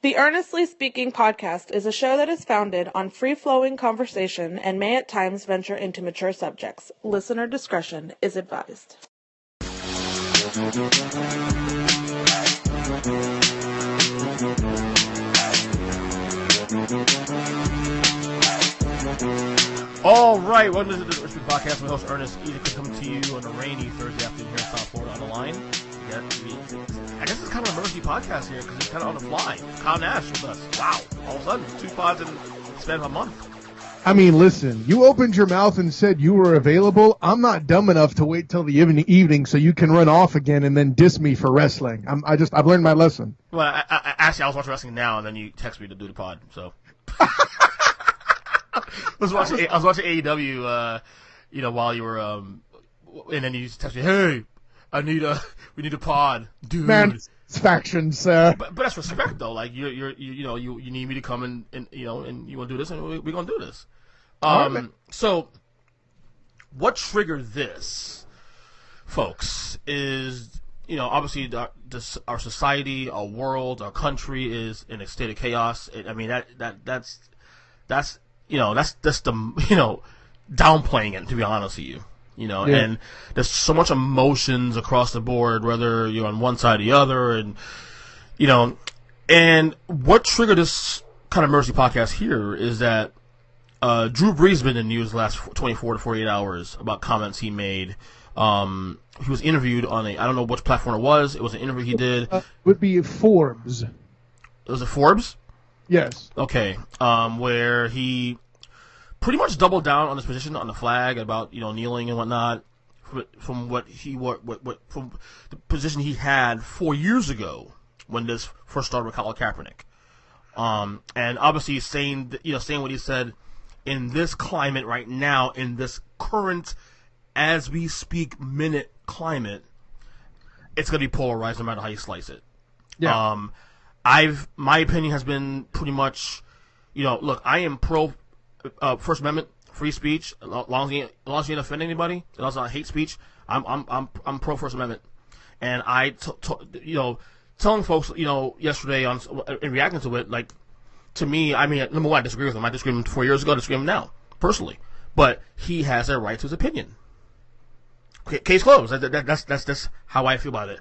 The Earnestly Speaking podcast is a show that is founded on free-flowing conversation and may at times venture into mature subjects. Listener discretion is advised. All right, welcome to the Earnestly podcast. My host Ernest, easy to come to you on a rainy Thursday afternoon here in South Florida on the line. I guess it's kind of an emergency podcast here because it's kind of on the fly. Kyle Nash with us. Wow, all of a sudden, 2 pods in the span of a month. I mean, listen, you opened your mouth and said you were available. I'm not dumb enough to wait till the evening so you can run off again and then diss me for wrestling. I've learned my lesson. Well, I was watching wrestling now, and then you text me to do the pod, so. I was watching AEW, while you were, and then you just text me, hey, we need a pod, dude. Man, it's faction, sir. But that's respect, though. Like you need me to come and you want to do this, and we're gonna do this. So, what triggered this, folks, is obviously our society, our world, our country is in a state of chaos. That's the downplaying it, to be honest with you. Yeah. And there's so much emotions across the board, whether you're on one side or the other, and what triggered this kind of emergency podcast here is that Drew Brees has been in the news the last 24 to 48 hours about comments he made. He was interviewed on I don't know which platform it was. It was an interview he did. Would be Forbes. Was it Forbes? Yes. Okay. Where he pretty much doubled down on his position on the flag about kneeling and whatnot from from the position he had 4 years ago when this first started with Kyle Kaepernick. And obviously saying what he said in this climate right now, in this current as we speak minute climate, it's going to be polarized no matter how you slice it. Yeah. My opinion has been pretty much, look, I am pro First Amendment, free speech. As long as you don't offend anybody, as long as it's not hate speech, I'm pro First Amendment. And I, telling folks, yesterday in reacting to it, like, to me, I mean, number one, I disagree with him. I disagreed with him 4 years ago. I disagree with him now, personally. But he has a right to his opinion. Case closed. That's how I feel about it.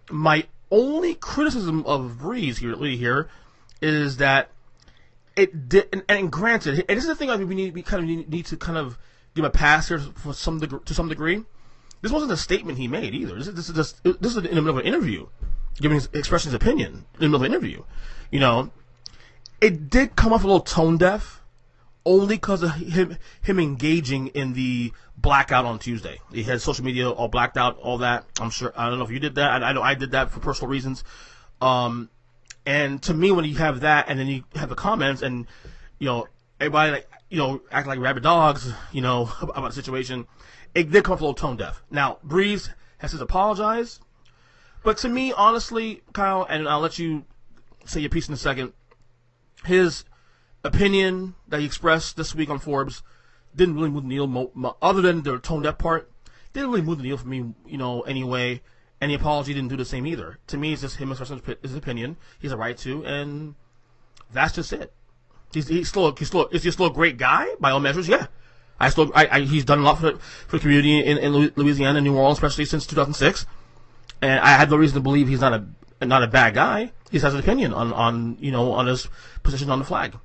My only criticism of Brees here is that it did, and granted, and this is the thing we need to kind of give a pass here to some degree. This wasn't a statement he made either. This is in the middle of an interview, expressing his opinion in the middle of an interview. It did come off a little tone deaf, only because of him engaging in the blackout on Tuesday. He had social media all blacked out, all that. I'm sure. I don't know if you did that. I know I did that for personal reasons. And to me, when you have that, and then you have the comments, and everybody act like rabid dogs, about the situation, it did come off a little tone deaf. Now, Brees has since apologized, but to me, honestly, Kyle, and I'll let you say your piece in a second, his opinion that he expressed this week on Forbes didn't really move the needle, other than the tone deaf part. Didn't really move the needle for me, anyway. And the apology didn't do the same either. To me, it's just him expressing his opinion. He has a right to, and that's just it. Is he still a great guy by all measures? Yeah. He's done a lot for the community in Louisiana and New Orleans, especially since 2006. And I had no reason to believe he's not a bad guy. He just has an opinion on his position on the flag.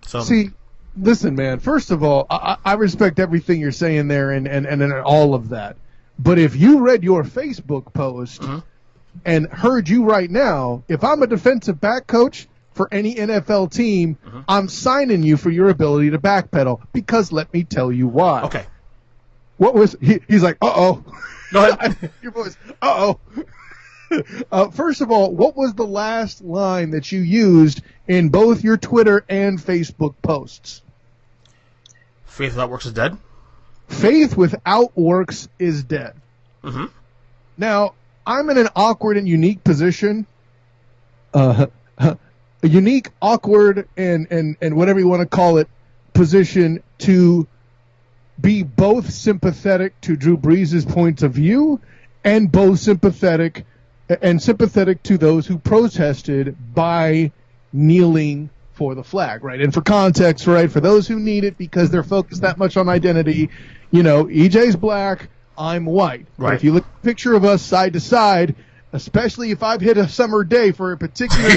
So see, listen, man. First of all, I respect everything you're saying there and all of that. But if you read your Facebook post and heard you right now, if I'm a defensive back coach for any NFL team, I'm signing you for your ability to backpedal, because let me tell you why. Okay. What was he's like, uh-oh. Go ahead. Your voice, uh-oh. First of all, what was the last line that you used in both your Twitter and Facebook posts? Faith without works is dead. Faith without works is dead. Mm-hmm. Now, I'm in an awkward and unique position. A unique, awkward, and whatever you want to call it, position to be both sympathetic to Drew Brees' points of view and both sympathetic to those who protested by kneeling for the flag, right? And for context, right, for those who need it because they're focused that much on identity, EJ's black, I'm white. Right. But if you look at a picture of us side to side, especially if I've hit a summer day for a particular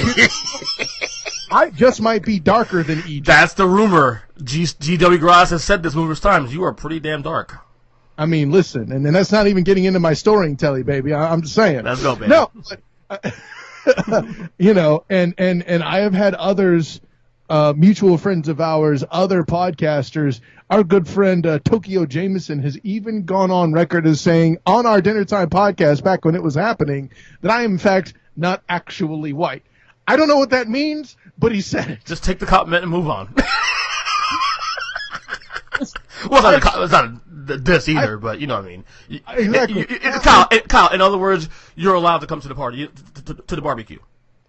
I just might be darker than EJ. That's the rumor. GW Grass has said this numerous times. You are pretty damn dark. I mean, listen, and that's not even getting into my storytelling, telly, baby. I'm just saying. Let's go, baby. No, but, and I have had others, mutual friends of ours, other podcasters. Our good friend Tokyo Jameson has even gone on record as saying on our Dinner Time podcast back when it was happening that I am in fact not actually white. I don't know what that means, but he said it. Just take the compliment and move on. Well, it's not a diss either, but you know what I mean. Exactly. Kyle, in other words, you're allowed to come to the party, to the barbecue.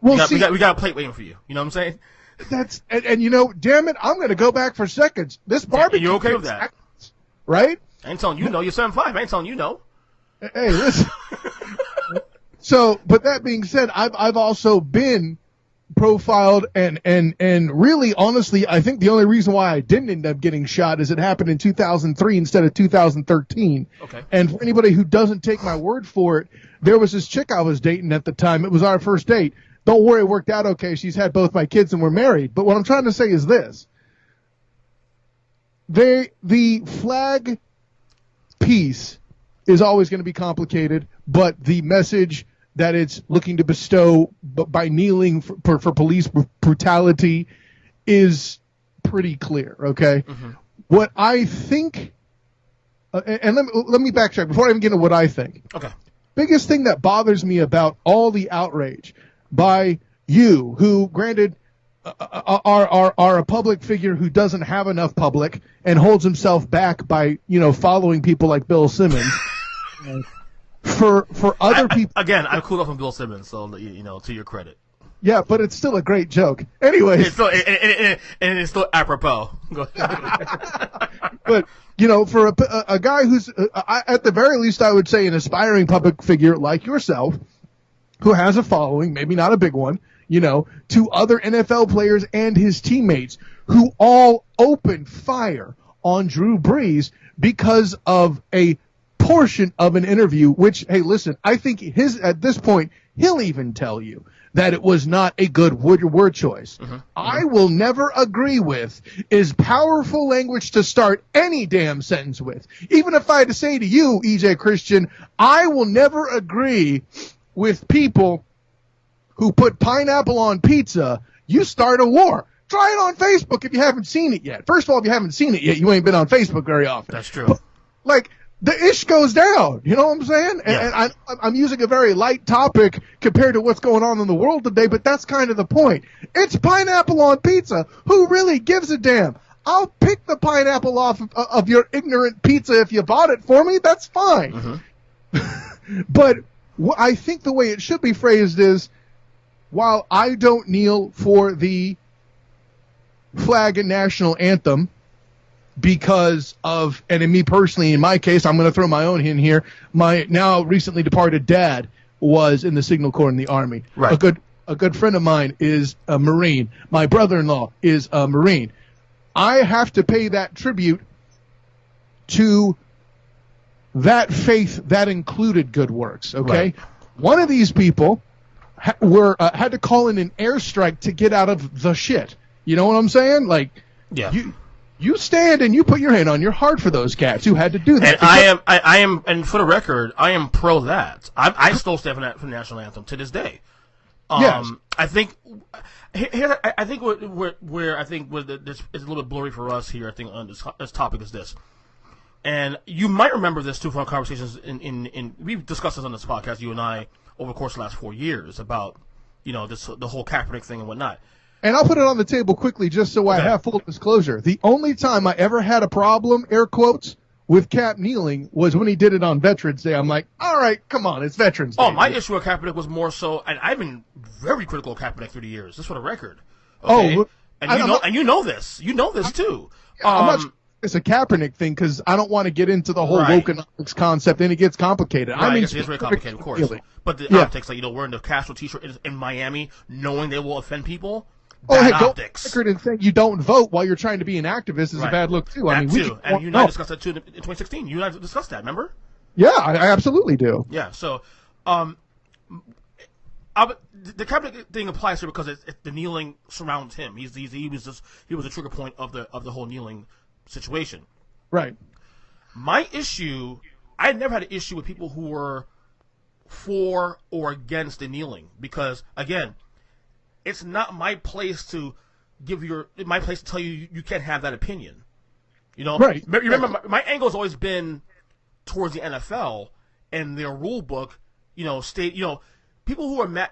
Well, we got a plate waiting for you. You know what I'm saying? That's and damn it, I'm going to go back for seconds. This barbecue. You okay with that? Right? I ain't telling you no. You're 7'5". I ain't telling you no. Hey, listen. So, but that being said, I've also been profiled and really honestly, I think the only reason why I didn't end up getting shot is it happened in 2003 instead of 2013. Okay. And for anybody who doesn't take my word for it, there was this chick I was dating at the time. It was our first date. Don't worry, it worked out okay. She's had both my kids and we're married. But what I'm trying to say is this. The flag piece is always going to be complicated, but the message that it's looking to bestow by kneeling for police brutality is pretty clear, okay? Mm-hmm. What I think, and let me backtrack before I even get into what I think. Okay. Biggest thing that bothers me about all the outrage by you, who granted are a public figure who doesn't have enough public and holds himself back by following people like Bill Simmons. For other people, again, I cooled off on Bill Simmons, so to your credit. Yeah, but it's still a great joke. Anyways, it's still, and it's still apropos. But for a guy who's at the very least, I would say an aspiring public figure like yourself, who has a following, maybe not a big one, to other NFL players and his teammates who all opened fire on Drew Brees because of a portion of an interview, which, hey, listen, I think at this point, he'll even tell you that it was not a good word choice. Mm-hmm. I will never agree with is powerful language to start any damn sentence with. Even if I had to say to you, EJ Christian, I will never agree with people who put pineapple on pizza. You start a war. Try it on Facebook if you haven't seen it yet. First of all, if you haven't seen it yet, you ain't been on Facebook very often. That's true. But, the ish goes down, you know what I'm saying? Yeah. And I'm using a very light topic compared to what's going on in the world today, but that's kind of the point. It's pineapple on pizza. Who really gives a damn? I'll pick the pineapple off of your ignorant pizza if you bought it for me. That's fine. Mm-hmm. But I think the way it should be phrased is, while I don't kneel for the flag and national anthem, because of, and in me personally, in my case, I'm going to throw my own in here. My now recently departed dad was in the Signal Corps in the Army. Right. A good friend of mine is a Marine. My brother-in-law is a Marine. I have to pay that tribute to that faith that included good works. Okay, right. One of these people had to call in an airstrike to get out of the shit. You know what I'm saying? Like, yeah. You stand and you put your hand on your heart for those cats who had to do that. And I am, and for the record, I am pro that. I still stand for the national anthem to this day. Yes. I think here, I think where I think this is a little bit blurry for us here. I think on this topic is this, and you might remember this too from our conversations in we've discussed this on this podcast, you and I, over the course of the last 4 years about the whole Kaepernick thing and whatnot. And I'll put it on the table quickly just so I have full disclosure. The only time I ever had a problem, air quotes, with Cap kneeling was when he did it on Veterans Day. I'm like, all right, come on, it's Veterans Day. Oh, my issue with Kaepernick was more so, and I've been very critical of Kaepernick through the years, just for the record. Okay? Oh, and you know this. You know this too. I'm not sure it's a Kaepernick thing because I don't want to get into the whole wokenomics concept, and it gets complicated. Right, I mean, it's very complicated, of course. But the optics, we're in the Castro t-shirt in Miami, knowing they will offend people. bad go optics. record and saying you don't vote while you're trying to be an activist is a bad look too. And you and I discussed that too in 2016. You and I discussed that, remember? Yeah, I absolutely do. Yeah. So, the Kaepernick thing applies here because the kneeling surrounds him. He was a trigger point of the whole kneeling situation. Right. My issue, I had never had an issue with people who were for or against the kneeling because, again, it's not my place to tell you you can't have that opinion. You know, right? You remember my angle has always been towards the NFL and their rule book. You know, people who are mad.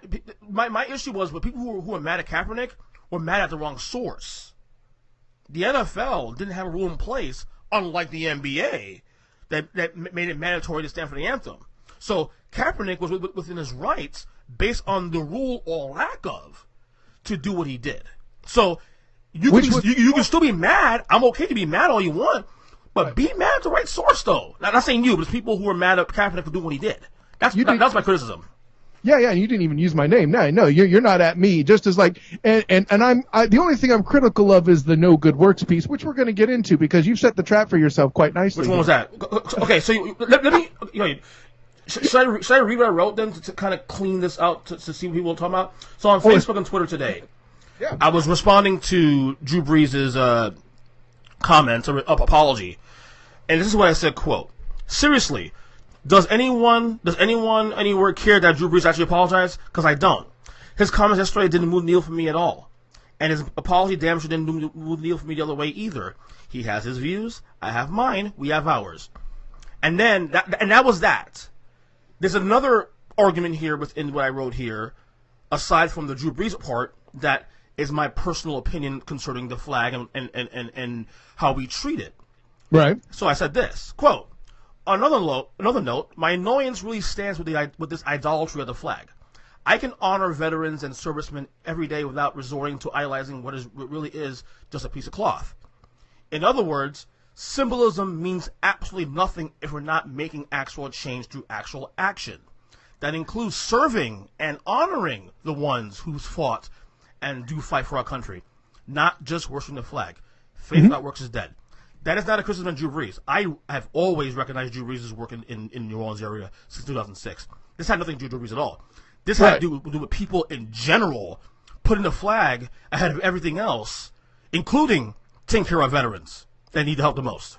My issue was with people who are mad at Kaepernick were mad at the wrong source. The NFL didn't have a rule in place, unlike the NBA, that made it mandatory to stand for the anthem. So Kaepernick was within his rights, based on the rule or lack of, to do what he did. So you can still be mad. I'm okay to be mad all you want, but be mad at the right source, though. Not saying you, but it's people who are mad at Kaepernick for doing what he did. That's my criticism. Yeah, you didn't even use my name. No, you're not at me. Just as like, and the only thing I'm critical of is the no good works piece, which we're going to get into because you've set the trap for yourself quite nicely. Which one was that? Okay, so let me. Should I read what I wrote then to kind of clean this out to see what people are talking about? So on Facebook and Twitter today, I was responding to Drew Brees' comments of apology, and this is what I said, quote, "Seriously, does anyone anywhere care that Drew Brees actually apologized? Because I don't. His comments yesterday didn't move the needle for me at all, and his apology damn sure didn't move the needle for me the other way either. He has his views, I have mine, we have ours." And then that was that. There's another argument here within what I wrote here, aside from the Drew Brees part, that is my personal opinion concerning the flag and how we treat it. Right. So I said this, quote, another note, my annoyance really stands with this idolatry of the flag. I can honor veterans and servicemen every day without resorting to idolizing what really is just a piece of cloth. In other words, symbolism means absolutely nothing if we're not making actual change through actual action. That includes serving and honoring the ones who's fought and do fight for our country, not just worshiping the flag. Faith without works is dead. That is not a criticism of Drew Brees. I have always recognized Drew Brees' work in New Orleans area since 2006. This had nothing to do with Drew Brees at all. This had to do with people in general putting the flag ahead of everything else, including taking care of veterans that need the help the most.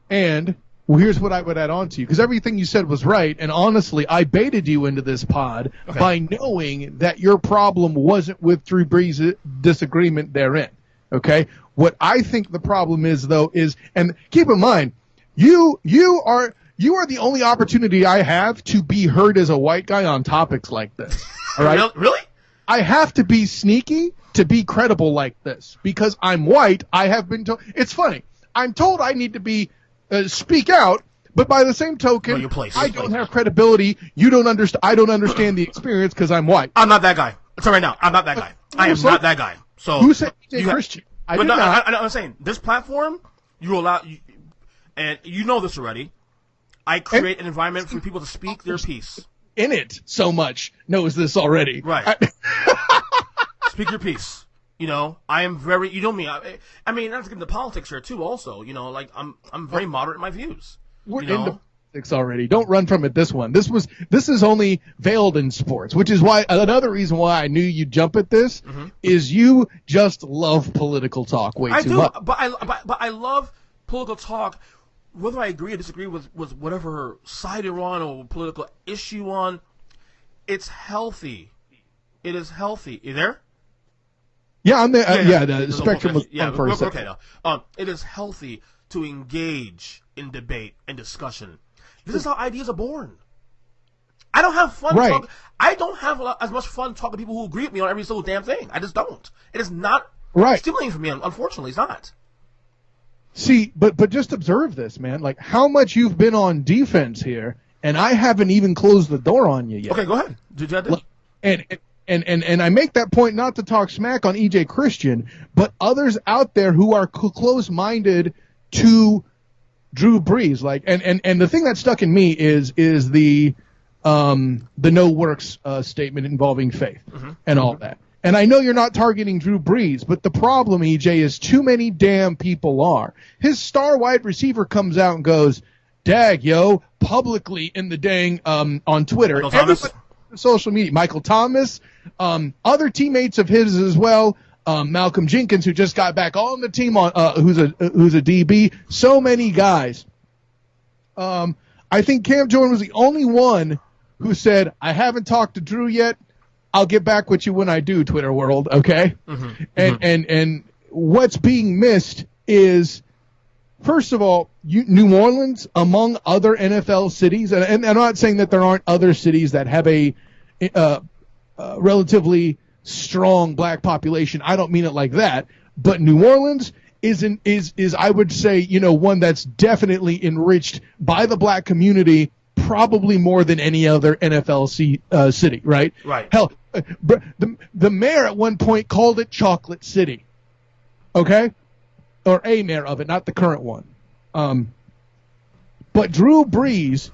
And here's what I would add on to you, because everything you said was right, and honestly, I baited you into this pod by knowing that your problem wasn't with Drew Brees' disagreement therein. Okay? What I think the problem is, though, is, and keep in mind, you are the only opportunity I have to be heard as a white guy on topics like this. All right? Really? I have to be sneaky to be credible like this because I'm white. I have been told. It's funny. I'm told I need to be speak out, but by the same token, I don't have credibility. You don't understand. I don't understand the experience because I'm white. I'm not that guy. So right now, I'm not that guy. I am not that guy. So who said you're Christian? I'm saying this platform, and you know this already. I create an environment for people to speak their piece. In it so much knows this already. Right. Speak your piece. You know, I am very. You know me. I mean, not to get into politics here too. Also, you know, like I'm very moderate in my views. We're into politics already. Don't run from it. This is only veiled in sports, which is why another reason why I knew you'd jump at this is you just love political talk way too much. But I love political talk, whether I agree or disagree with whatever side you're on or political issue you're on. It's healthy. It is healthy. You there? Yeah, I'm there. The spectrum was for a second. Okay, now. It is healthy to engage in debate and discussion. This is how ideas are born. I don't have fun talking. I don't have as much fun talking to people who agree with me on every single damn thing. I just don't. It is not stimulating for me. Unfortunately, it's not. See, but just observe this, man. Like how much you've been on defense here, and I haven't even closed the door on you yet. Okay, go ahead. Did you have to? And I make that point not to talk smack on EJ Christian, but others out there who are close-minded to Drew Brees. Like, and the thing that stuck in me is the no works statement involving faith and all that. And I know you're not targeting Drew Brees, but the problem, EJ, is too many damn people are. His star wide receiver comes out and goes, dag, yo, publicly in the dang, on Twitter. Michael Thomas. Social media. Michael Thomas, other teammates of his as well. Malcolm Jenkins, who just got back on the team who's a DB. So many guys. I think Cam Jordan was the only one who said, I haven't talked to Drew yet. I'll get back with you when I do, Twitter world, okay? And what's being missed is, first of all, New Orleans, among other NFL cities, and I'm not saying that there aren't other cities that have a relatively strong black population. I don't mean it like that, but New Orleans is I would say, one that's definitely enriched by the black community, probably more than any other NFL city, right? Right. Hell, the mayor at one point called it Chocolate City, okay? Or a mayor of it, not the current one. But Drew Brees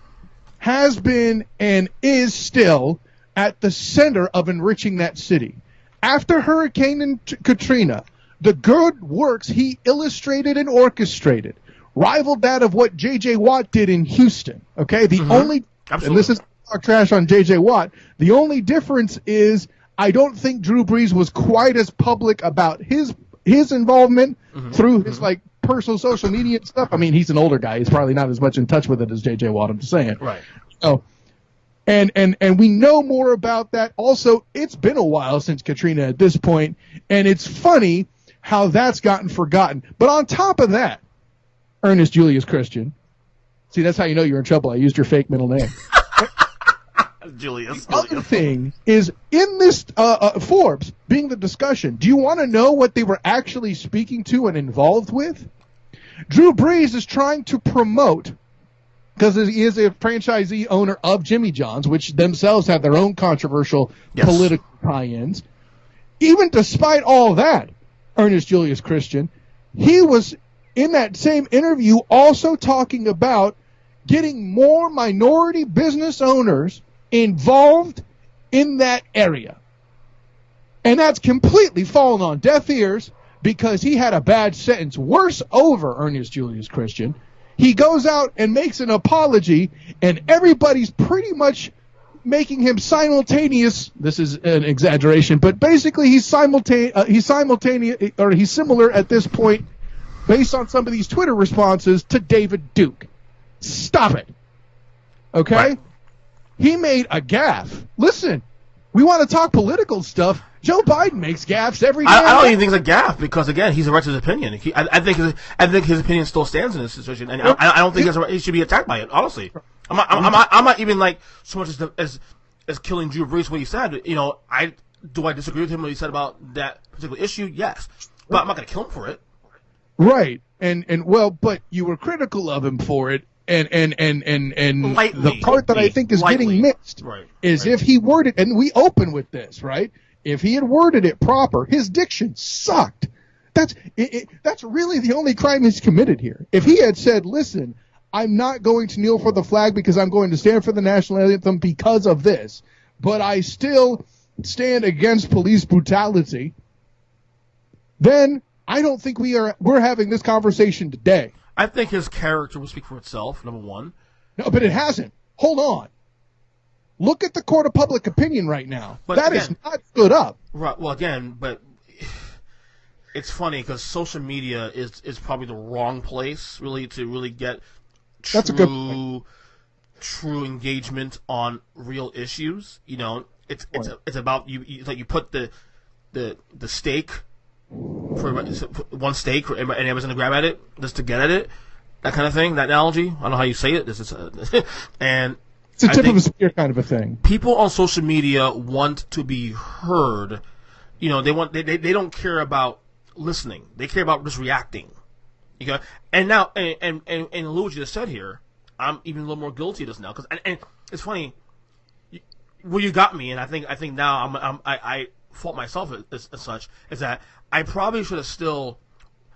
has been and is still at the center of enriching that city. After Hurricane Katrina, the good works he illustrated and orchestrated rivaled that of what J.J. Watt did in Houston. Okay, Absolutely. And this is talk trash on J.J. Watt. The only difference is I don't think Drew Brees was quite as public about his involvement through his personal social media stuff. I mean, he's an older guy; he's probably not as much in touch with it as J.J. Watt. I'm just saying. Right. So, and we know more about that. Also, it's been a while since Katrina at this point, and it's funny how that's gotten forgotten. But on top of that, Ernest Julius Christian. See, that's how you know you're in trouble. I used your fake middle name. Julius. The other thing is, in this Forbes being the discussion, do you want to know what they were actually speaking to and involved with? Drew Brees is trying to promote, because he is a franchisee owner of Jimmy John's, which themselves have their own controversial political tie-ins. Even despite all that, Ernest Julius Christian, he was in that same interview also talking about getting more minority business owners involved in that area. And that's completely fallen on deaf ears because he had a bad sentence. Worse over Ernest Julius Christian. He goes out and makes an apology, and everybody's pretty much making him simultaneous. This is an exaggeration, but basically he's simultaneous, or he's similar at this point, based on some of these Twitter responses, to David Duke. Stop it. Okay? Right. He made a gaffe. Listen, we want to talk political stuff. Joe Biden makes gaffes every day. I don't even think it's a gaffe because, again, he's expressed his opinion. I think his opinion still stands in this situation, and I don't think he should be attacked by it. Honestly, I'm not even so much as killing Drew Brees what he said. I disagree with him what he said about that particular issue. Yes, but I'm not going to kill him for it. Right, and but you were critical of him for it. And lightly, the part that I think is getting mixed is if he worded, and we open with this, right? If he had worded it proper, his diction sucked. That's really the only crime he's committed here. If he had said, listen, I'm not going to kneel for the flag because I'm going to stand for the national anthem because of this, but I still stand against police brutality, then I don't think we're having this conversation today. I think his character will speak for itself, number one. No, but it hasn't. Hold on. Look at the court of public opinion right now. But that is not stood up. Right. Well, again, but it's funny because social media is probably the wrong place really to really get true engagement on real issues. It's about you. It's like you put the stake for one stake, and everyone's gonna grab at it just to get at it. That kind of thing. That analogy. I don't know how you say it. This is and. It's a tip of a spear kind of a thing. People on social media want to be heard. They don't care about listening. They care about just reacting. Okay? And now, and Lou just said here, I'm even a little more guilty of this now because and it's funny. You got me, and I think now I fault myself as such is that I probably should have still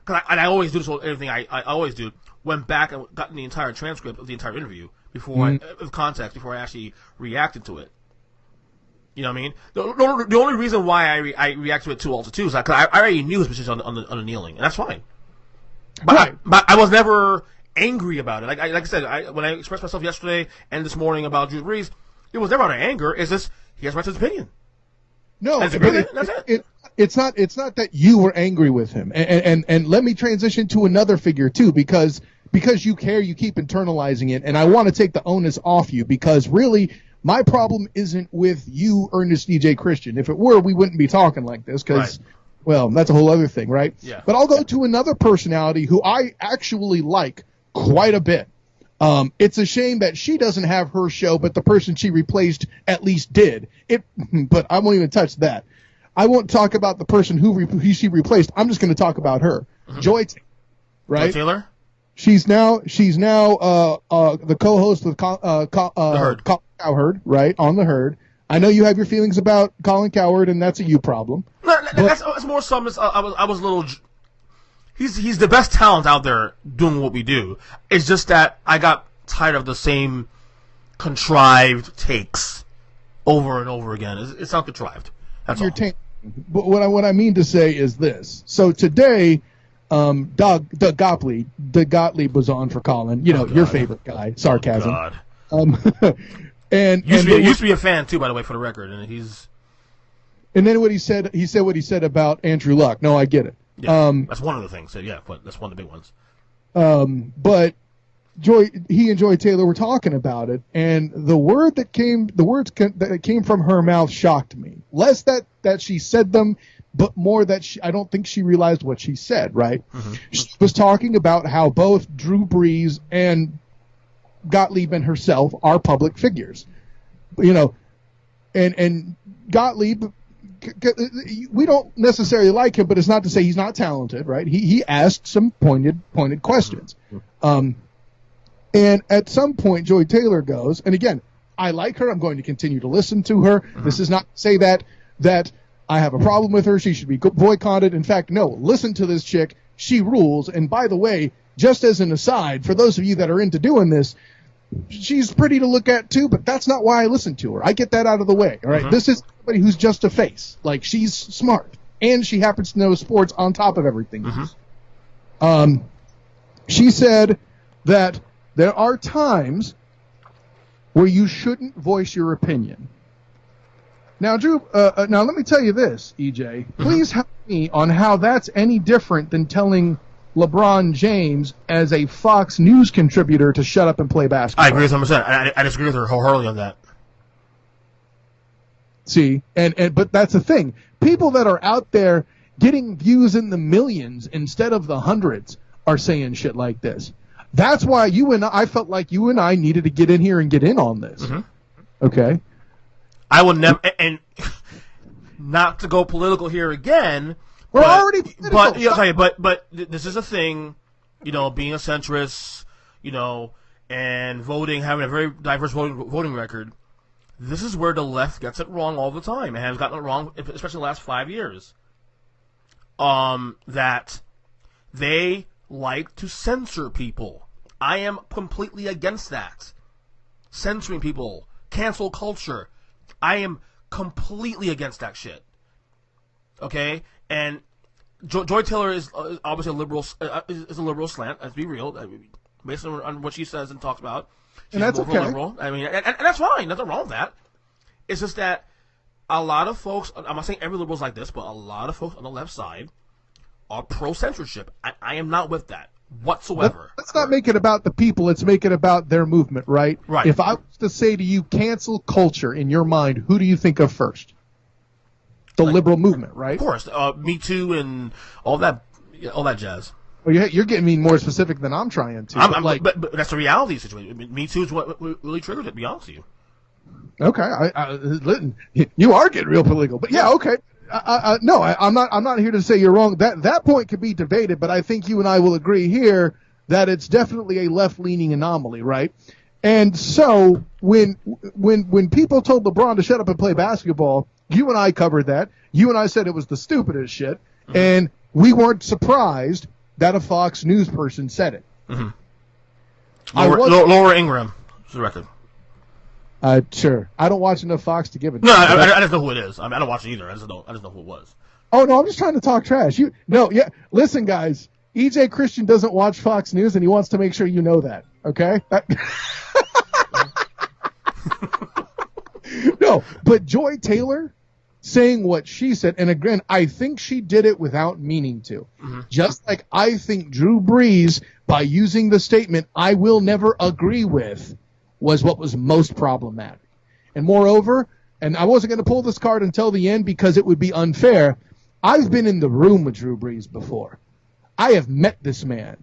because I always do this with everything I always do. Went back and got the entire transcript of the entire interview. Before of context, before I actually reacted to it. You know what I mean? The only reason why I react to it too also too is because I already knew his position on the kneeling, and that's fine. But Right. but I was never angry about it. Like I said, when I expressed myself yesterday and this morning about Drew Brees, it was never out of anger. It's just he has right to his opinion. No, That's but it. That's it. It's not that you were angry with him. And let me transition to another figure too, because you care, you keep internalizing it, and I want to take the onus off you, because really my problem isn't with you, Earnest DJ Christian. If it were, we wouldn't be talking like this, because, Right. well, that's a whole other thing, right? Yeah. But I'll go to another personality who I actually like quite a bit. It's a shame that she doesn't have her show, but the person she replaced at least did. But I won't even touch that. I won't talk about the person who she replaced. I'm just going to talk about her, Joy, right? Joy Taylor? She's now the co-host with Herd. Cowherd, right, on the Herd. I know you have your feelings about Colin Cowherd, and that's a you problem. No, that's more something. I was a little. He's the best talent out there doing what we do. It's just that I got tired of the same contrived takes over and over again. It's not contrived. That's all. But what I mean to say is this. So today, Doug Gottlieb was on for Colin. You know, your favorite guy. Sarcasm. Oh, God. And used to be a fan too, by the way, for the record. And then what he said what he said about Andrew Luck. No, I get it. Yeah, that's one of the things. Yeah, but that's one of the big ones. But he and Joy Taylor were talking about it, and the words that came from her mouth shocked me. Less that she said them, but more that I don't think she realized what she said. Right? Mm-hmm. She was talking about how both Drew Brees and Gottlieb and herself are public figures. You know, and Gottlieb, we don't necessarily like him, but it's not to say he's not talented, right? He asked some pointed questions. And at some point, Joy Taylor goes, and again, I like her. I'm going to continue to listen to her. Mm-hmm. This is not to say that I have a problem with her. She should be boycotted. In fact, no, listen to this chick. She rules. And by the way, just as an aside, for those of you that are into doing this, she's pretty to look at too, but that's not why I listen to her. I get that out of the way. All right. Mm-hmm. This is somebody who's just a face. Like, she's smart, and she happens to know sports on top of everything. Mm-hmm. She said that there are times where you shouldn't voice your opinion. Now, Drew, now let me tell you this, EJ. Please help me on how that's any different than telling LeBron James as a Fox News contributor to shut up and play basketball. I agree with 100%. I disagree with her wholeheartedly on that. See, but that's the thing. People that are out there getting views in the millions instead of the hundreds are saying shit like this. That's why I felt like you and I needed to get in here and get in on this. Mm-hmm. Okay? I will never, and not to go political here again. We're already political. But this is a thing, being a centrist, and voting, having a very diverse voting record. This is where the left gets it wrong all the time, and has gotten it wrong, especially the last 5 years. That they like to censor people. I am completely against that. Censoring people, cancel culture. I am completely against that shit. Okay, and Joy Taylor is obviously a liberal. Is a liberal slant. Let's be real. Based on what she says and talks about, she's and that's more okay. Liberal. I mean, and that's fine. Nothing wrong with that. It's just that a lot of folks. I'm not saying every liberal's like this, but a lot of folks on the left side are pro censorship. I am not with that whatsoever. Let's not make it about the people. Let's make it about their movement, right? Right. If I was to say to you, cancel culture in your mind, who do you think of first? The liberal movement, right? Of course. Me Too and all that jazz. Well, you're getting me more specific than I'm trying to. But that's the reality situation. Me Too is what really triggered it, to be honest with you. Okay. You are getting real political. But yeah, okay. No, I'm not here to say you're wrong. That point could be debated, but I think you and I will agree here that it's definitely a left-leaning anomaly, right? And so when people told LeBron to shut up and play basketball, you and I covered that. You and I said it was the stupidest shit, and we weren't surprised that a Fox News person said it. Mm-hmm. Laura Ingraham, for the record. Sure. I don't watch enough Fox to give it. No, I just know who it is. I don't watch it either. I just know who it was. Oh no, I'm just trying to talk trash. Listen, guys. EJ Christian doesn't watch Fox News, and he wants to make sure you know that. Okay. No, but Joy Taylor saying what she said, and again, I think she did it without meaning to. Mm-hmm. Just like I think Drew Brees, by using the statement, "I will never agree with," was what was most problematic. And moreover, and I wasn't going to pull this card until the end because it would be unfair, I've been in the room with Drew Brees before. I have met this man.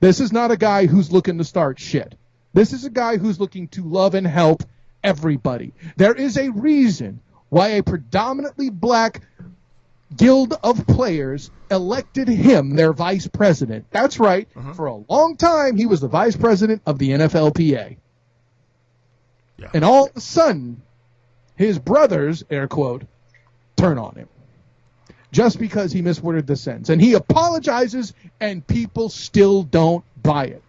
This is not a guy who's looking to start shit. This is a guy who's looking to love and help everybody. There is a reason why a predominantly black guild of players elected him their vice president. That's right. Mm-hmm. For a long time, he was the vice president of the NFLPA. Yeah. And all of a sudden, his brothers, air quote, turn on him. Just because he misworded the sentence. And he apologizes, and people still don't buy it.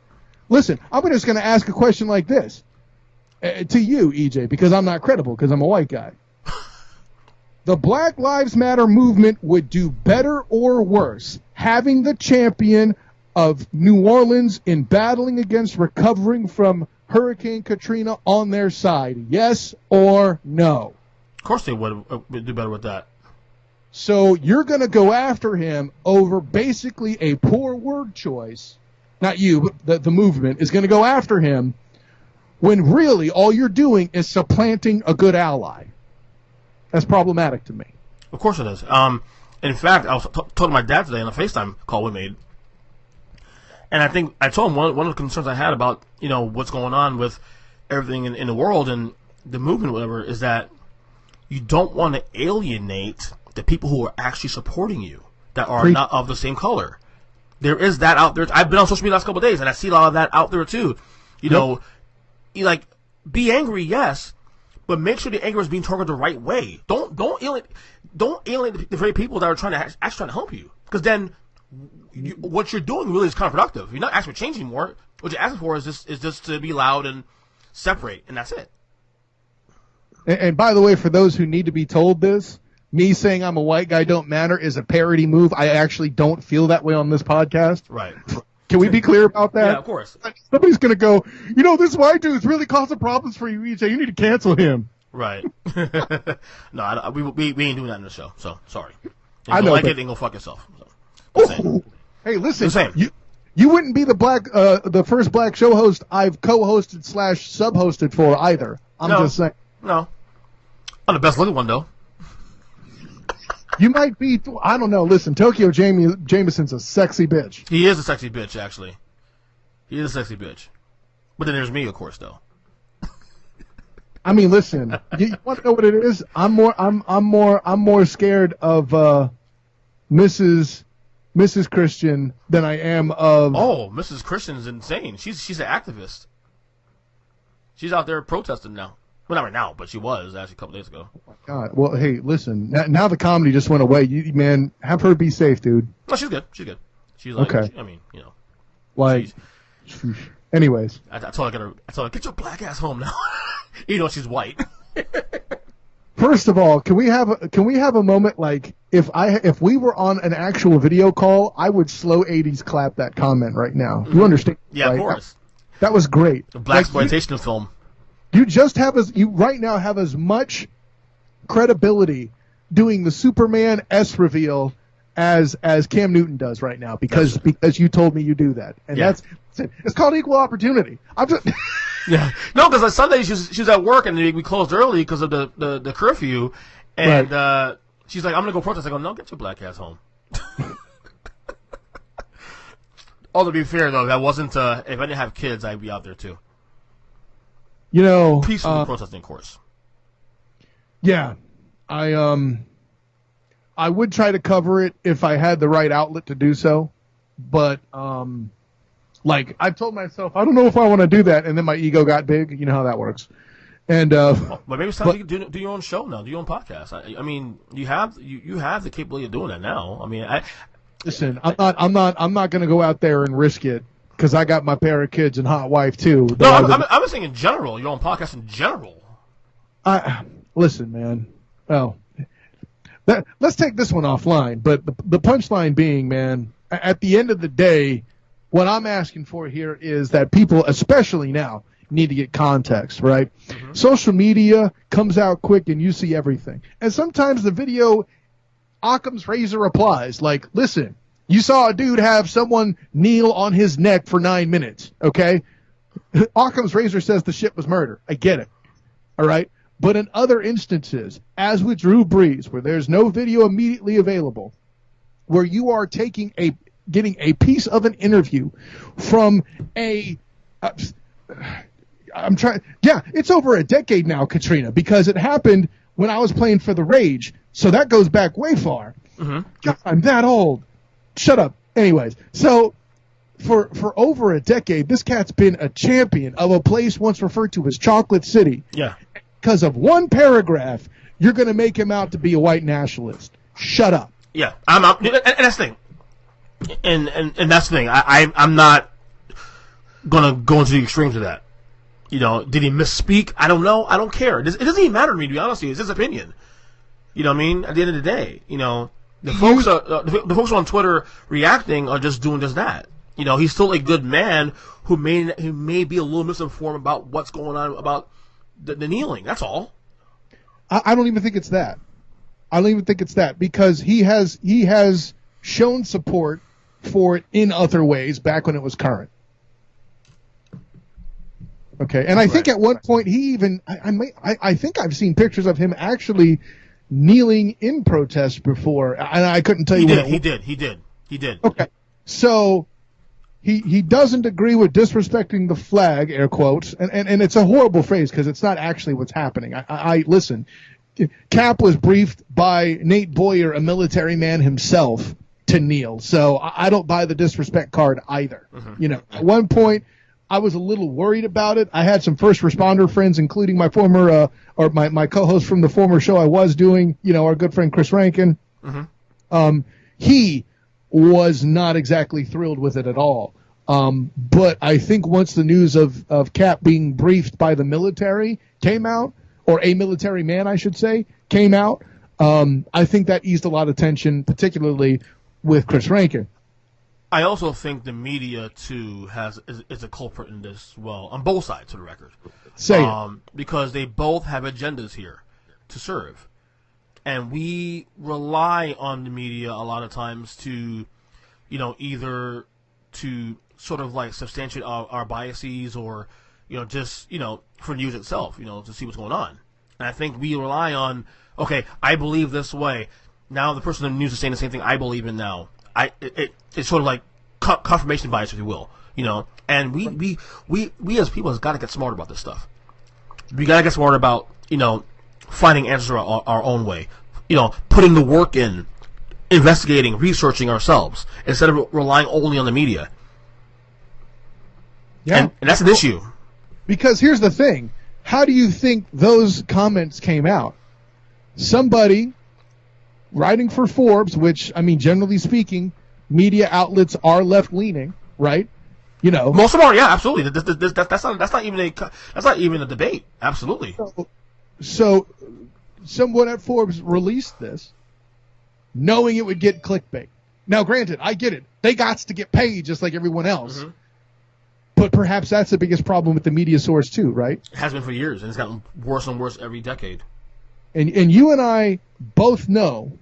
Listen, I'm just going to ask a question like this to you, EJ, because I'm not credible, because I'm a white guy. The Black Lives Matter movement would do better or worse having the champion of New Orleans in battling against recovering from Hurricane Katrina on their side. Yes or no? Of course they would do better with that. So you're going to go after him over basically a poor word choice. Not you, but the movement is going to go after him when really all you're doing is supplanting a good ally. That's problematic to me. Of course it is. In fact, I was talking to my dad today on a FaceTime call we made. And I think I told him one of the concerns I had about, what's going on with everything in the world and the movement or whatever is that you don't want to alienate the people who are actually supporting you that are not of the same color. There is that out there. I've been on social media the last couple of days, and I see a lot of that out there too. You be angry, yes, but make sure the anger is being targeted the right way. Don't alienate the very people that are actually trying to help you, because then what you're doing really is counterproductive. You're not actually changing more. What you're asking for is just to be loud and separate, and that's it. And by the way, for those who need to be told this, me saying I'm a white guy don't matter is a parody move. I actually don't feel that way on this podcast. Right. Can we be clear about that? Yeah, of course. Somebody's going to go, this white dude is really causing problems for you, EJ. You need to cancel him. Right. No, we ain't doing that in the show, so sorry. I know. Like it, then go fuck yourself. So, hey, listen. You wouldn't be the first black show host I've co-hosted / sub-hosted for either. I'm just saying. No. I'm the best looking one, though. You might be, I don't know. Listen, Tokyo Jameson's a sexy bitch. He is a sexy bitch, actually. He is a sexy bitch. But then there's me, of course, though. I mean, listen. You want to know what it is? I'm more scared of Mrs. Christian than I am of. Oh, Mrs. Christian is insane. She's an activist. She's out there protesting now. Well, not right now, but she was actually a couple days ago. Oh my God. Well, hey, listen. Now the comedy just went away. Man, have her be safe, dude. No, she's good. She's good. She's like, okay. Like, anyways. I told her, get your black ass home now. She's white. First of all, can we have a moment like if we were on an actual video call, I would slow 80s clap that comment right now. You understand? Yeah, right? Of course. That was great. The blaxploitation film. You right now have as much credibility doing the Superman S reveal as Cam Newton does right now because you told me you do that, and it's called equal opportunity. I'm just yeah, no, because on Sunday she was at work and we closed early because of the curfew, and right. She's like, I'm gonna go protest. I go, no, get your black ass home. Oh, to be fair though, that wasn't if I didn't have kids, I'd be out there too. Peacefully protesting, of course. Yeah, I would try to cover it if I had the right outlet to do so, but I've told myself I don't know if I want to do that, and then my ego got big. You know how that works. And but maybe it's time you do your own show now, do your own podcast. I mean, you have the capability of doing that now. I mean, listen, I'm not going to go out there and risk it. because I got my pair of kids and hot wife too. No, I'm saying in general. You're on podcasts in general. Listen, man. Well, let's take this one offline. But the punchline being, man, at the end of the day, what I'm asking for here is that people, especially now, need to get context, right? Mm-hmm. Social media comes out quick and you see everything. And sometimes the video, Occam's razor applies. Like, listen, you saw a dude have someone kneel on his neck for 9 minutes, okay? Occam's razor says the shit was murder. I get it, all right? But in other instances, as with Drew Brees, where there's no video immediately available, where you are getting a piece of an interview from it's over a decade now, Katrina, because it happened when I was playing for the Rage. So that goes back way far. Mm-hmm. God, I'm that old. Shut up. Anyways, so for over a decade, this cat's been a champion of a place once referred to as Chocolate City. Yeah. Because of one paragraph, you're going to make him out to be a white nationalist. Shut up. Yeah, and that's the thing. And that's the thing. I'm not gonna go into the extremes of that. You know, did he misspeak? I don't know. I don't care. It doesn't even matter to me, to be honest with you. It's his opinion. You know what I mean? At the end of the day, you know, the folks on Twitter reacting are just doing just that. You know, he's still a good man who may be a little misinformed about what's going on about the kneeling. That's all. I don't even think it's that. I don't even think it's that, because he has shown support for it in other ways back when it was current. Okay, and I think at one point he even I think I've seen pictures of him actually kneeling in protest before, and I couldn't tell you what he did. Okay, so he doesn't agree with disrespecting the flag, air quotes, and it's a horrible phrase because it's not actually what's happening. I listen. Cap was briefed by Nate Boyer, a military man himself, to kneel. So I don't buy the disrespect card either. Mm-hmm. You know, at one point I was a little worried about it. I had some first responder friends, including my former my co-host from the former show I was doing, you know, our good friend Chris Rankin. Mm-hmm. He was not exactly thrilled with it at all. But I think once the news of Cap being briefed by the military came out, or a military man, I should say, came out, I think that eased a lot of tension, particularly with Chris Rankin. I also think the media, too, is a culprit in this, well, on both sides of the record. Say it. Because they both have agendas here to serve. And we rely on the media a lot of times to, you know, either to sort of like substantiate our biases or, you know, just, you know, for news itself, you know, to see what's going on. And I think we rely on, okay, I believe this way. Now the person in the news is saying the same thing I believe in now. It's sort of like confirmation bias, if you will, you know. And we as people has got to get smarter about this stuff. We got to get smarter about, you know, finding answers our own way. You know, putting the work in, investigating, researching ourselves instead of relying only on the media. Yeah, and that's an issue. Because here's the thing: how do you think those comments came out? Somebody writing for Forbes, which, I mean, generally speaking, media outlets are left-leaning, right? You know, most of them are. Yeah, absolutely. That's not even a debate. Absolutely. So someone at Forbes released this, knowing it would get clickbait. Now, granted, I get it; they got to get paid just like everyone else. Mm-hmm. But perhaps that's the biggest problem with the media source too, right? It has been for years, and it's gotten worse and worse every decade. And you and I both know.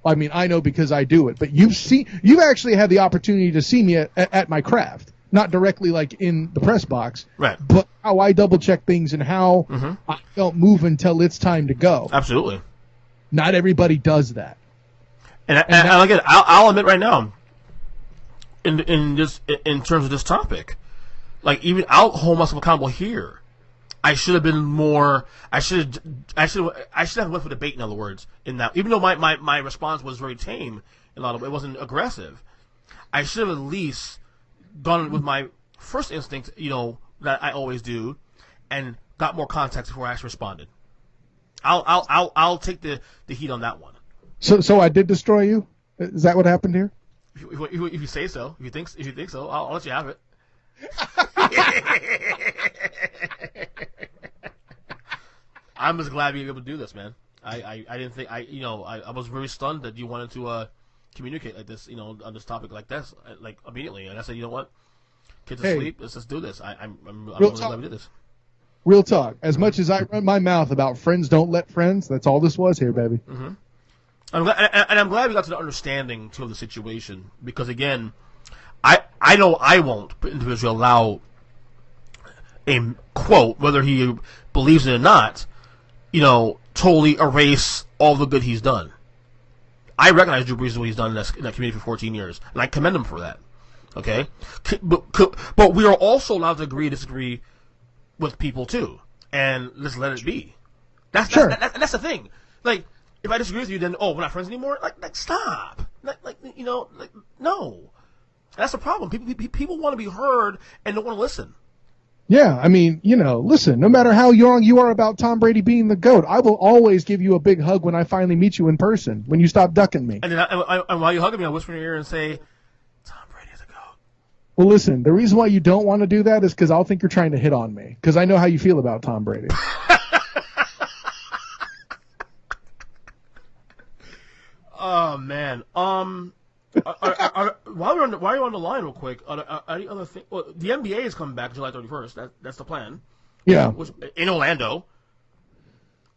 I mean, I know because I do it, but you've actually had the opportunity to see me at my craft, not directly like in the press box, right? But how I double check things and how I don't move until it's time to go. Absolutely. Not everybody does that. And again, I'll admit right now, in terms of this topic, like even I'll hold myself accountable here. I should have been more. I should have went for debate. In other words, in that, even though my response was very tame, a lot of it wasn't aggressive. I should have at least gone with my first instinct, you know, that I always do, and got more context before I actually responded. I'll take the heat on that one. So I did destroy you. Is that what happened here? If you say so, if you think so, I'll let you have it. I'm just glad we were able to do this, man. I didn't think I was very stunned that you wanted to communicate like this, on this topic like this, like immediately. And I said, you know what, kids asleep, let's just do this. I'm really glad we did this. Real talk. As much as I run my mouth about friends don't let friends, that's all this was here, baby. Mm-hmm. I'm glad we got to the understanding too of the situation, because again, I know I won't individually allow a quote, whether he believes it or not, totally erase all the good he's done. I recognize Drew Brees and what he's done in that community for 14 years, and I commend him for that. Okay, but we are also allowed to agree, disagree with people too, and let's let it be. That's the thing. Like, if I disagree with you, then we're not friends anymore. Like stop. No. That's the problem. People want to be heard and don't want to listen. Yeah, I mean, listen, no matter how young you are about Tom Brady being the GOAT, I will always give you a big hug when I finally meet you in person, when you stop ducking me. And then while you're hugging me, I whisper in your ear and say, Tom Brady is a GOAT. Well, listen, the reason why you don't want to do that is because I'll think you're trying to hit on me, because I know how you feel about Tom Brady. Oh, man. While you're on the line, real quick, any other thing? Well, the NBA is coming back July 31st. That's the plan. Yeah. In Orlando.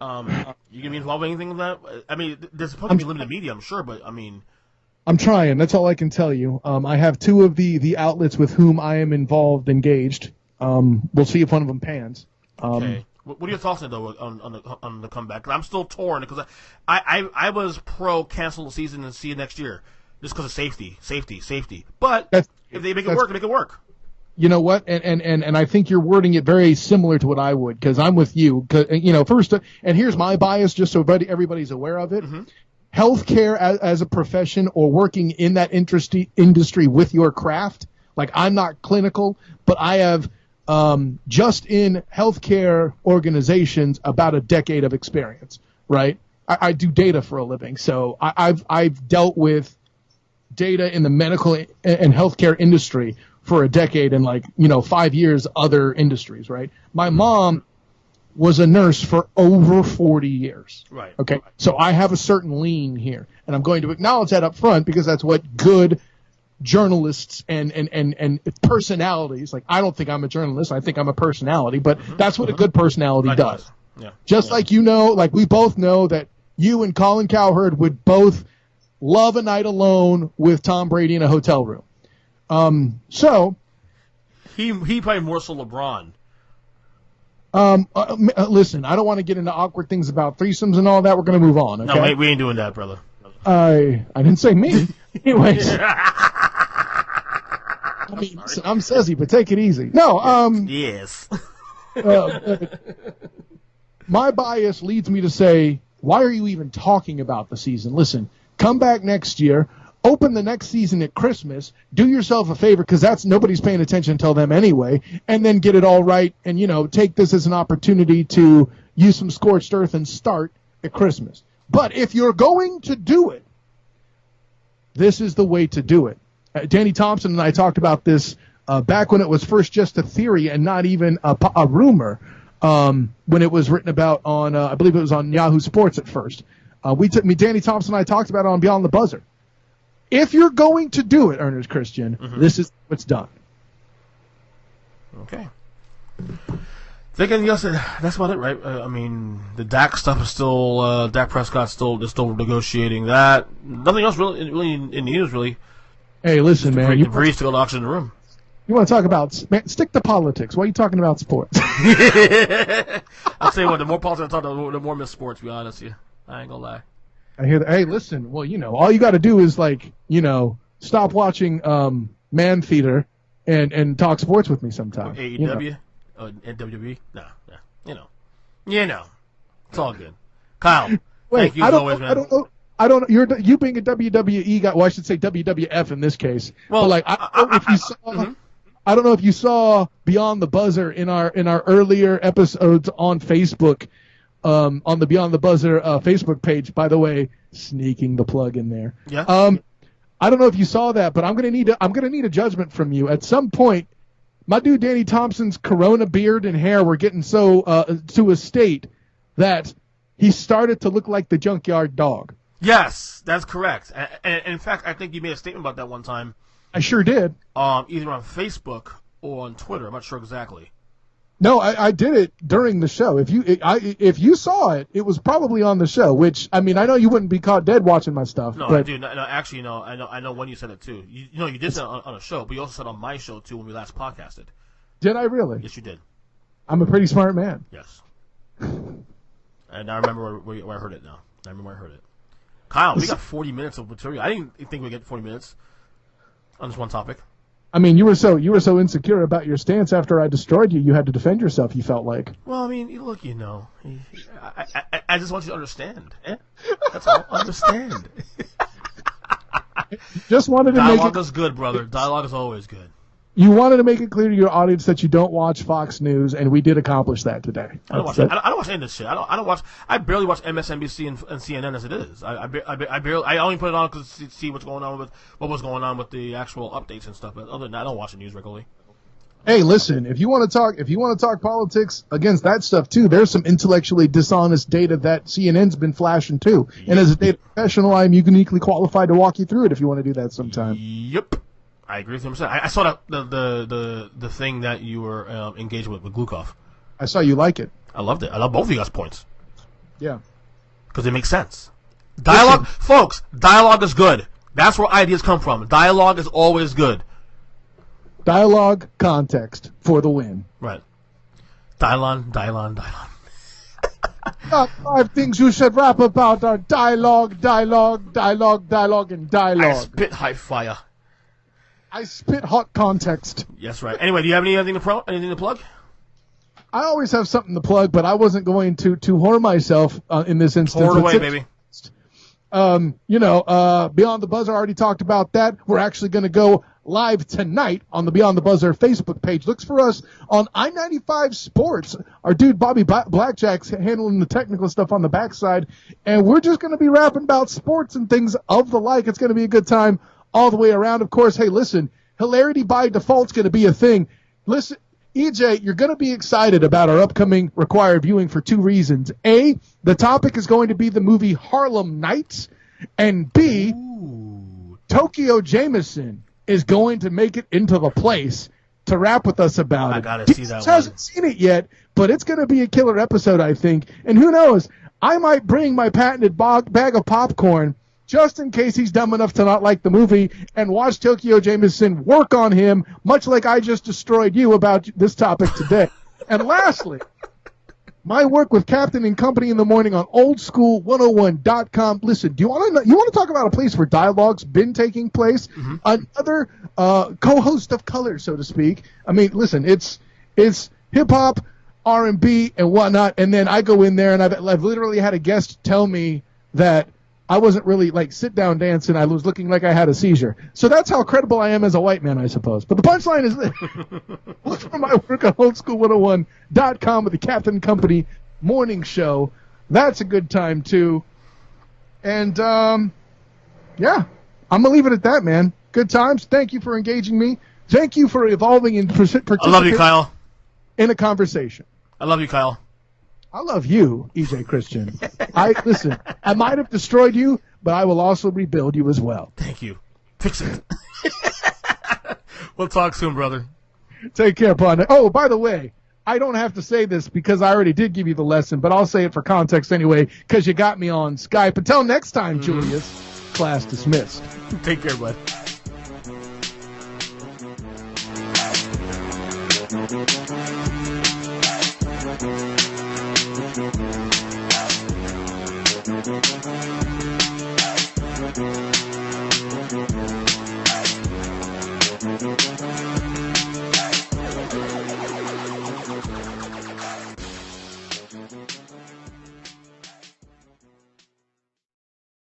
You gonna be involved in anything with that? I mean, there's supposed to be limited media, I'm sure, but I mean, I'm trying. That's all I can tell you. I have two of the outlets with whom I am engaged. We'll see if one of them pans. Okay. What are your thoughts though on the comeback? 'Cause I'm still torn, because I was pro cancel the season and see it next year. Just because of safety. But if they make it work, they make it work. You know what? And I think you're wording it very similar to what I would, because I'm with you. First, and here's my bias, just so everybody's aware of it. Mm-hmm. Healthcare as a profession, or working in that industry with your craft. Like, I'm not clinical, but I have just in healthcare organizations about a decade of experience. Right? I do data for a living, so I've dealt with data in the medical and healthcare industry for a decade, and 5 years other industries, right? My mom was a nurse for over 40 years. Right. Okay. So I have a certain lean here, and I'm going to acknowledge that up front, because that's what good journalists and personalities, like, I don't think I'm a journalist, I think I'm a personality, but that's what a good personality does. Yeah. Just like we both know that you and Colin Cowherd would both love a night alone with Tom Brady in a hotel room. So he probably more so LeBron. Listen, I don't want to get into awkward things about threesomes and all that. We're going to move on. Okay? No, we ain't doing that, brother. I didn't say me. Anyways. Listen, I'm Sezzy, but take it easy. No. Yes. My bias leads me to say, why are you even talking about the season? Listen, come back next year, open the next season at Christmas, do yourself a favor, because nobody's paying attention until then anyway, and then get it all right, and take this as an opportunity to use some scorched earth and start at Christmas. But if you're going to do it, this is the way to do it. Danny Thompson and I talked about this back when it was first just a theory and not even a rumor, when it was written about on, I believe it was on Yahoo Sports at first. Danny Thompson and I talked about it on Beyond the Buzzer. If you're going to do it, Ernest Christian, this is what's done. Okay. Thinking else, that's about it, right? I mean, the Dak stuff is still, Dak Prescott's still negotiating that. Nothing else really in news, really. Hey, listen, man. You Brees to go to auction in the room. You want to talk about, man, stick to politics. Why are you talking about sports? I'll tell you what, the more politics I talk about, the more miss sports, to be honest with you. I ain't gonna lie. I hear that. Hey, listen, well, all you got to do is, stop watching Man Theater and talk sports with me sometime. AEW? WWE? No. It's all good. Kyle, thank you as always, man. I don't know. You being a WWE guy, well, I should say WWF in this case. Well, but I don't know if you saw Beyond the Buzzer in our earlier episodes on Facebook, on the Beyond the Buzzer Facebook page. By the way, sneaking the plug in there. Yeah. I don't know if you saw that, but I'm gonna need a judgment from you at some point. My dude Danny Thompson's Corona beard and hair were getting so to a state that he started to look like the junkyard dog. Yes, that's correct. And in fact, I think you made a statement about that one time. I sure did. Either on Facebook or on Twitter. I'm not sure exactly. No, I did it during the show. If you saw it, it was probably on the show. Which, I mean, I know you wouldn't be caught dead watching my stuff. No, but I do. No, actually, no. I know when you said it too. You did say it on a show, but you also said it on my show too when we last podcasted. Did I really? Yes, you did. I'm a pretty smart man. Yes. And I remember where I heard it now. I remember where I heard it. Kyle, we got 40 minutes of material. I didn't think we'd get 40 minutes on this one topic. I mean, you were so insecure about your stance after I destroyed you. You had to defend yourself. You felt like. Well, I mean, look, I just want you to understand. That's all. Understand. Just wanted to Dialogue is good, brother. Dialogue is always good. You wanted to make it clear to your audience that you don't watch Fox News, and we did accomplish that today. I don't watch any of this shit. I barely watch MSNBC and CNN as it is. I only put it on to see what was going on with the actual updates and stuff. But other than that, I don't watch the news regularly. Hey, listen, if you want to talk politics against that stuff too, there's some intellectually dishonest data that CNN's been flashing too. And as a data professional, I'm uniquely qualified to walk you through it if you want to do that sometime. Yep. I agree with him. I saw the thing that you were engaged with Glukov. I saw you like it. I loved it. I love both of you guys' points. Yeah. Because it makes sense. Dialogue, folks, dialogue is good. That's where ideas come from. Dialogue is always good. Dialogue, context, for the win. Right. Dylon. Top 5 things you should rap about are dialogue, and dialogue. I spit high fire. I spit hot context. Yes, right. Anyway, do you have anything to plug? I always have something to plug, but I wasn't going to whore myself in this instance. Whore away, baby. Beyond the Buzzer, I already talked about that. We're actually going to go live tonight on the Beyond the Buzzer Facebook page. Looks for us on I-95 Sports. Our dude Bobby Blackjack's handling the technical stuff on the backside, and we're just going to be rapping about sports and things of the like. It's going to be a good time all the way around. Of course, hey, listen, hilarity by default's going to be a thing. Listen, EJ, you're going to be excited about our upcoming required viewing for 2 reasons. A, the topic is going to be the movie Harlem Nights, and B, Tokyo Jameson is going to make it into the place to rap with us about it. I got to see that one. Hasn't seen it yet, but it's going to be a killer episode, I think. And who knows, I might bring my patented bag of popcorn just in case he's dumb enough to not like the movie, and watch Tokyo Jameson work on him, much like I just destroyed you about this topic today. And lastly, my work with Captain and Company in the morning on oldschool101.com. Listen, do you want to talk about a place where dialogue's been taking place? Mm-hmm. Another co-host of color, so to speak. I mean, listen, it's hip-hop, R&B, and whatnot, and then I go in there, and I've literally had a guest tell me that I wasn't really, sit-down dancing. I was looking like I had a seizure. So that's how credible I am as a white man, I suppose. But the punchline is this. Look for my work on oldschool101.com with the Captain Company morning show. That's a good time, too. And, yeah, I'm going to leave it at that, man. Good times. Thank you for engaging me. Thank you for evolving and participating. I love you, Kyle. In a conversation. I love you, Kyle. I love you, EJ Christian. Listen, I might have destroyed you, but I will also rebuild you as well. Thank you. Fix it. We'll talk soon, brother. Take care, partner. Oh, by the way, I don't have to say this because I already did give you the lesson, but I'll say it for context anyway because you got me on Skype. Until next time, Julius, class dismissed. Take care, bud. Thank you.